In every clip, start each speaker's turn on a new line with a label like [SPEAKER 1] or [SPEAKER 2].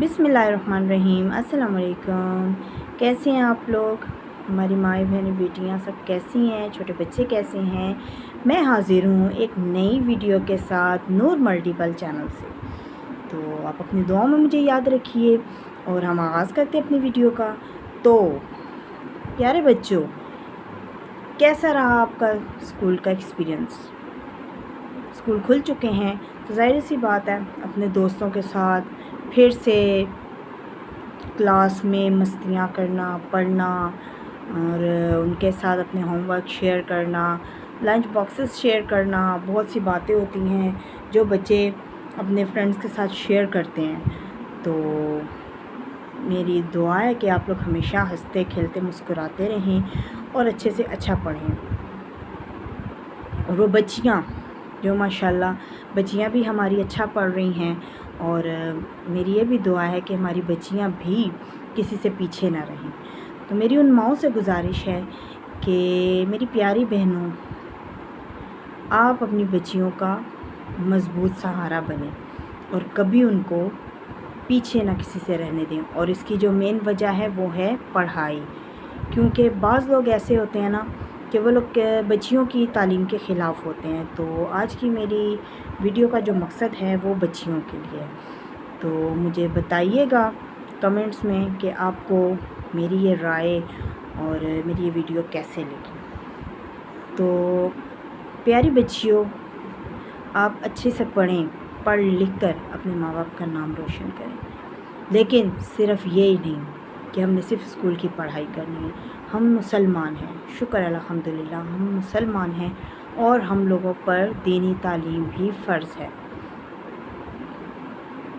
[SPEAKER 1] बिस्मिल्लाहिर्रहमानिर्रहीम। अस्सलाम वालेकुम। कैसे हैं आप लोग? हमारी माएँ बहनें बेटियां सब कैसी हैं? छोटे बच्चे कैसे हैं? मैं हाज़िर हूँ एक नई वीडियो के साथ नूर मल्टीपल चैनल से। तो आप अपनी दुआओं में मुझे याद रखिए और हम आगाज़ करते हैं अपनी वीडियो का। तो प्यारे बच्चों, कैसा रहा आपका स्कूल का एक्सपीरियंस? स्कूल खुल चुके हैं तो ज़ाहिर सी बात है अपने दोस्तों के साथ फिर से क्लास में मस्तियाँ करना, पढ़ना और उनके साथ अपने होमवर्क शेयर करना, लंच बॉक्सेस शेयर करना, बहुत सी बातें होती हैं जो बच्चे अपने फ्रेंड्स के साथ शेयर करते हैं। तो मेरी दुआ है कि आप लोग हमेशा हंसते खेलते मुस्कुराते रहें और अच्छे से अच्छा पढ़ें। और वो बच्चियाँ जो माशाल्लाह बच्चियाँ भी हमारी अच्छा पढ़ रही हैं, और मेरी ये भी दुआ है कि हमारी बच्चियाँ भी किसी से पीछे ना रहें। तो मेरी उन माँओं से गुजारिश है कि मेरी प्यारी बहनों, आप अपनी बच्चियों का मज़बूत सहारा बनें और कभी उनको पीछे ना किसी से रहने दें। और इसकी जो मेन वजह है वो है पढ़ाई, क्योंकि बाज़ लोग ऐसे होते हैं ना कि वो लोग बच्चियों की तालीम के ख़िलाफ़ होते हैं। तो आज की मेरी वीडियो का जो मकसद है वो बच्चियों के लिए। तो मुझे बताइएगा कमेंट्स में कि आपको मेरी ये राय और मेरी ये वीडियो कैसे लगी। तो प्यारी बच्चियों, आप अच्छे से पढ़ें, पढ़ लिख कर अपने माँ बाप का नाम रोशन करें। लेकिन सिर्फ़ ये ही नहीं कि हमने सिर्फ़ स्कूल की पढ़ाई करनी है। हम मुसलमान हैं, शुक्र अल्हम्दुलिल्लाह हम मुसलमान हैं और हम लोगों पर दीनी तालीम भी फ़र्ज़ है।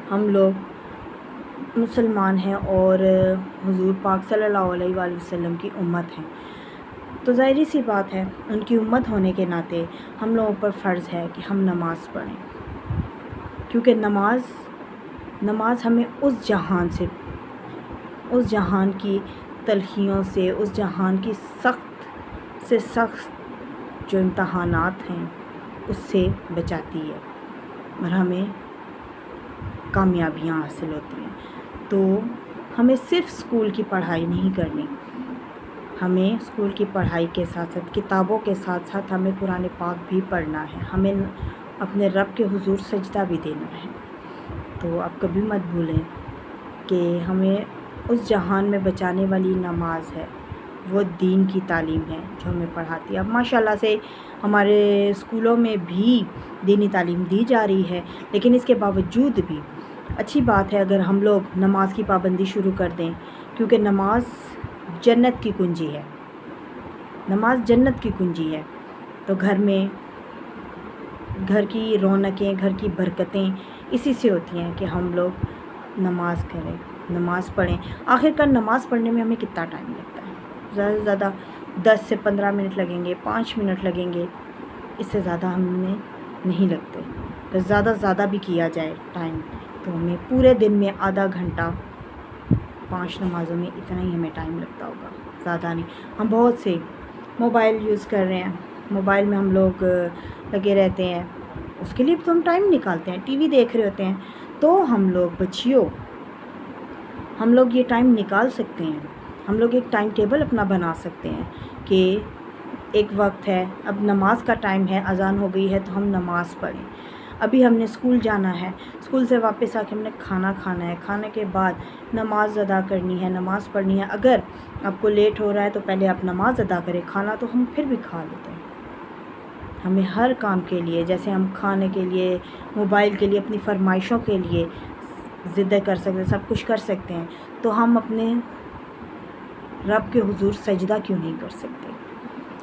[SPEAKER 1] हम लोग मुसलमान हैं और हुज़ूर पाक सल्लल्लाहु अलैहि वसल्लम की उम्मत हैं। तो ज़ाहिर सी बात है उनकी उम्मत होने के नाते हम लोगों पर फ़र्ज़ है कि हम नमाज़ पढ़ें, क्योंकि नमाज हमें उस जहान की तलख़ियों से, उस जहान की सख्त से सख्त जो इम्तहानात हैं उससे बचाती है और हमें कामयाबियाँ हासिल होती हैं। तो हमें सिर्फ़ स्कूल की पढ़ाई नहीं करनी, हमें स्कूल की पढ़ाई के साथ साथ किताबों के साथ साथ हमें कुरान पाक भी पढ़ना है, हमें अपने रब के हुज़ूर सजदा भी देना है। तो आप कभी मत भूलें कि हमें उस जहान में बचाने वाली नमाज है, वो दीन की तालीम है जो हमें पढ़ाती है। अब माशाल्लाह से हमारे स्कूलों में भी दीनी तालीम दी जा रही है, लेकिन इसके बावजूद भी अच्छी बात है अगर हम लोग नमाज की पाबंदी शुरू कर दें, क्योंकि नमाज जन्नत की कुंजी है, नमाज जन्नत की कुंजी है। तो घर की रौनकें, घर की बरकतें इसी से होती हैं कि हम लोग नमाज़ करें, नमाज़ पढ़ें। आखिरकार नमाज़ पढ़ने में हमें कितना टाइम लगता है? ज़्यादा से ज़्यादा 10 से 15 मिनट लगेंगे, 5 मिनट लगेंगे, इससे ज़्यादा हमें नहीं लगते। तो ज़्यादा भी किया जाए टाइम तो हमें पूरे दिन में आधा घंटा 5 नमाज़ों में इतना ही हमें टाइम लगता होगा, ज़्यादा नहीं। हम बहुत से मोबाइल यूज़ कर रहे हैं, मोबाइल में हम लोग लगे रहते हैं, उसके लिए तो हम टाइम निकालते हैं, टीवी देख रहे होते हैं। तो हम लोग बच्चियों, हम लोग ये टाइम निकाल सकते हैं, हम लोग एक टाइम टेबल अपना बना सकते हैं कि एक वक्त है, अब नमाज का टाइम है, अज़ान हो गई है तो हम नमाज़ पढ़ें। अभी हमने स्कूल जाना है, स्कूल से वापस आके हमने खाना खाना है, खाने के बाद नमाज़ अदा करनी है, नमाज़ पढ़नी है। अगर आपको लेट हो रहा है तो पहले आप नमाज़ अदा करें, खाना तो हम फिर भी खा लेते हैं। हमें हर काम के लिए, जैसे हम खाने के लिए, मोबाइल के लिए, अपनी फरमाइशों के लिए ज़िद कर सकते हैं, सब कुछ कर सकते हैं, तो हम अपने रब के हुज़ूर सजदा क्यों नहीं कर सकते?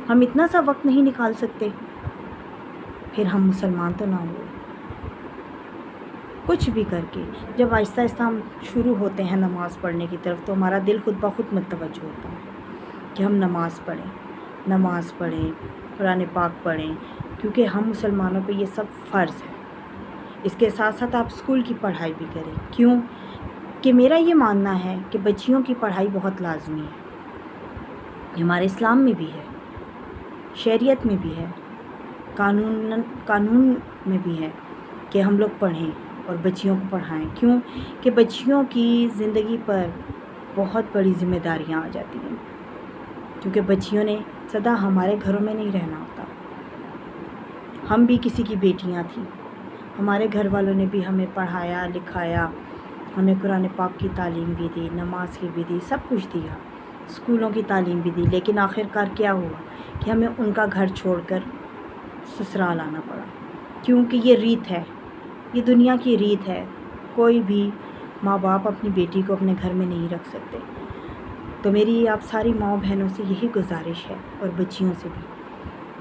[SPEAKER 1] हम इतना सा वक्त नहीं निकाल सकते? फिर हम मुसलमान तो ना हुए। कुछ भी करके जब आहिस्ता आहिस्ता हम शुरू होते हैं नमाज़ पढ़ने की तरफ, तो हमारा दिल खुद ब खुद मुतवज्जो होता है कि हम नमाज़ पढ़ें, कुरान पाक पढ़ें, क्योंकि हम मुसलमानों पे ये सब फ़र्ज़ है। इसके साथ साथ आप स्कूल की पढ़ाई भी करें। क्यों? कि मेरा ये मानना है कि बच्चियों की पढ़ाई बहुत लाज़मी है, हमारे इस्लाम में भी है, शरीयत में भी है, कानून में भी है कि हम लोग पढ़ें اور بچیوں کو پڑھائیں. کیوں کہ بچیوں کی زندگی پر بہت بڑی ذمہ داریاں آ جاتی ہیں، کیونکہ بچیوں نے سدا ہمارے گھروں میں نہیں رہنا ہوتا. ہم بھی کسی کی بیٹیاں تھیں، ہمارے گھر والوں نے بھی ہمیں پڑھایا لکھایا، ہمیں قرآن پاک کی تعلیم بھی دی، نماز کی بھی دی، سب کچھ دیا، اسکولوں کی تعلیم بھی دی. لیکن آخر کار کیا ہوا کہ ہمیں ان کا گھر چھوڑ کر سسرال آنا پڑا، کیونکہ یہ ریت ہے، یہ دنیا کی ریت ہے. کوئی بھی ماں باپ اپنی بیٹی کو اپنے گھر میں نہیں رکھ سکتے. تو میری آپ ساری ماؤں بہنوں سے یہی گزارش ہے، اور بچیوں سے بھی،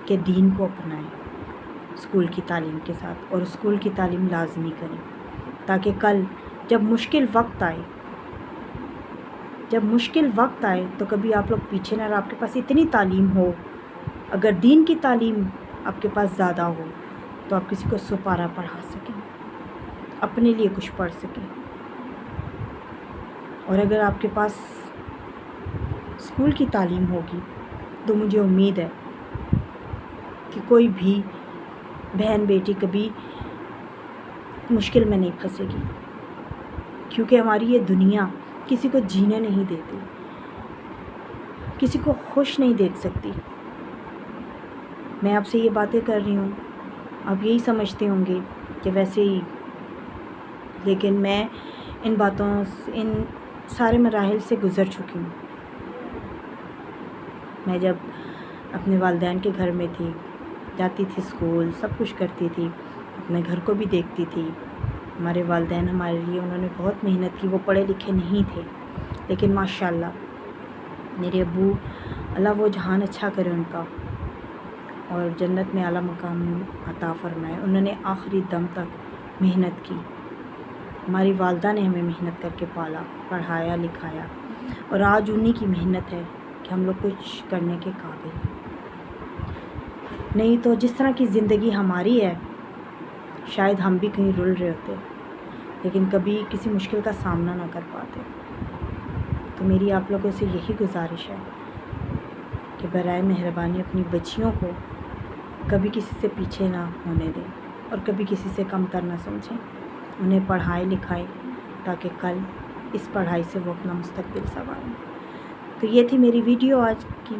[SPEAKER 1] کہ دین کو اپنائیں اسکول کی تعلیم کے ساتھ، اور اسکول کی تعلیم لازمی کریں، تاکہ کل جب مشکل وقت آئے تو کبھی آپ لوگ پیچھے نہ رہیں. آپ کے پاس اتنی تعلیم ہو، اگر دین کی تعلیم آپ کے پاس زیادہ ہو تو آپ کسی کو سپارہ پڑھا سکیں، اپنے لیے کچھ پڑھ سکیں. اور اگر آپ کے پاس اسکول کی تعلیم ہوگی تو مجھے امید ہے کہ کوئی بھی بہن بیٹی کبھی مشکل میں نہیں پھنسے گی، کیونکہ ہماری یہ دنیا کسی کو جینے نہیں دیتی، کسی کو خوش نہیں دیکھ سکتی. میں آپ سے یہ باتیں کر رہی ہوں، آپ یہی سمجھتے ہوں گے کہ ویسے ہی، لیکن میں ان باتوں ان سارے مراحل سے گزر چکی ہوں. میں جب اپنے والدین کے گھر میں تھی، جاتی تھی اسکول، سب کچھ کرتی تھی، اپنے گھر کو بھی دیکھتی تھی. ہمارے والدین ہمارے لیے انہوں نے بہت محنت کی. وہ پڑھے لکھے نہیں تھے، لیکن ماشاءاللہ میرے ابو، اللہ وہ جہان اچھا کرے ان کا، اور جنت میں اعلیٰ مقام عطا فرمائے. انہوں نے آخری دم تک محنت کی. ہماری والدہ نے ہمیں محنت کر کے پالا، پڑھایا لکھایا، اور آج انہی کی محنت ہے کہ ہم لوگ کچھ کرنے کے قابل ہیں. نہیں تو جس طرح کی زندگی ہماری ہے، شاید ہم بھی کہیں رل رہے ہوتے، لیکن کبھی کسی مشکل کا سامنا نہ کر پاتے. تو میری آپ لوگوں سے یہی گزارش ہے کہ برائے مہربانی اپنی بچیوں کو کبھی کسی سے پیچھے نہ ہونے دیں، اور کبھی کسی سے کم تر نہ سمجھیں. انہیں پڑھائیں لکھائیں تاکہ کل اس پڑھائی سے وہ اپنا مستقبل سنواریں. تو یہ تھی میری ویڈیو آج کی.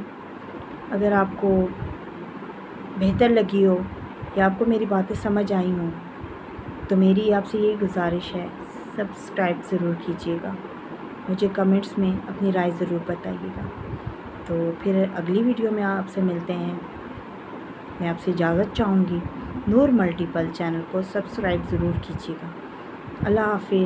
[SPEAKER 1] اگر آپ کو بہتر لگی ہو یا آپ کو میری باتیں سمجھ آئی ہوں تو میری آپ سے یہی گزارش ہے، سبسکرائب ضرور کیجیے گا. مجھے کمنٹس میں اپنی رائے ضرور بتائیے گا. تو پھر اگلی ویڈیو میں آپ سے ملتے ہیں. میں آپ سے اجازت چاہوں گی. نور ملٹیپل چینل کو سبسکرائب ضرور کیجیے گا. اللہ حافظ.